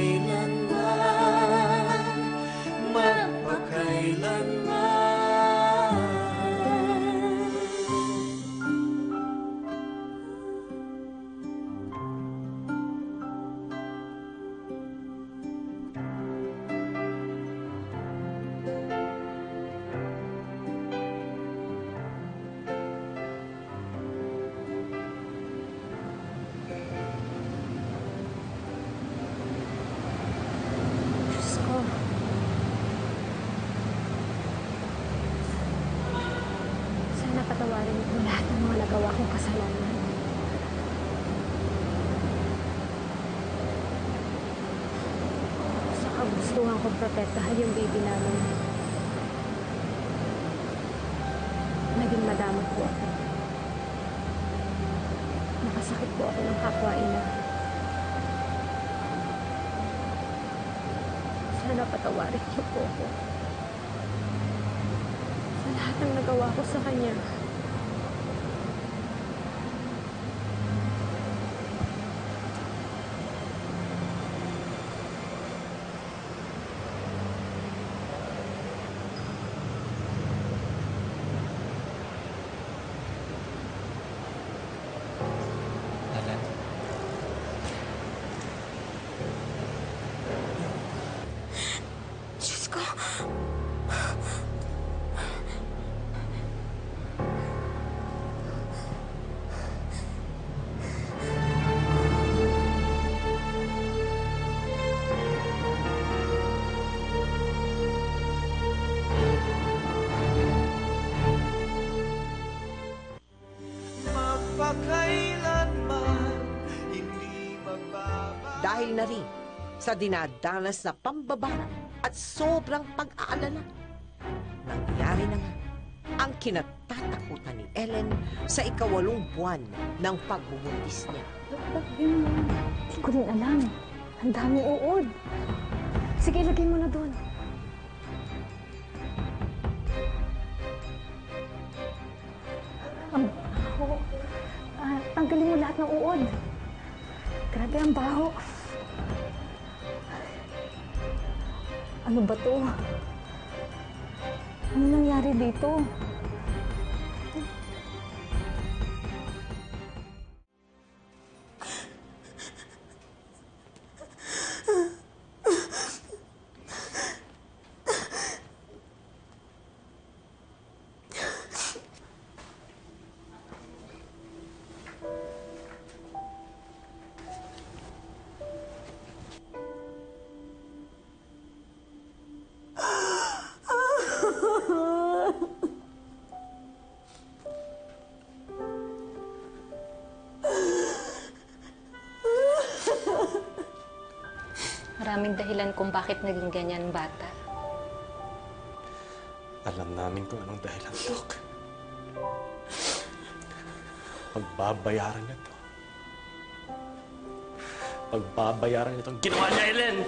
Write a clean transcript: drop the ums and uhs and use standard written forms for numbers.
magpakailanman, magpakailanman. Diyos ko. Sana patawarin mo lahat ng mga nagawa kong kasalanan. Sa kagustuhan kong protektahan yung baby namin. Naging madamot po ako. Nakasakit po ako ng kapwa-ina. Sana patawarin niyo po ako. Sa lahat ng nagawa ko sa kanya. Alan? Diyos ko. Magpakailanman, hindi magbabago. Dahil na rin sa dinadanas na pambabara at sobrang pag-aalala, nangyari na nga ang kinatatakutan ni Ellen sa ika-8 buwan ng pagbubuntis niya. Bakit mo? Hindi ko rin alam. Ang daming uod. Sige, ilagay mo na doon. Ang baho. Tanggalin mo lahat ng uod. Grabe ang baho. Ano ba to? Ano nangyari dito? Maraming dahilan kung bakit naging ganyan ang bata. Alam namin kung anong dahilan, Doc. Pagbabayaran niya to. Pagbabayaran niya itong ginawa niya, Ellen!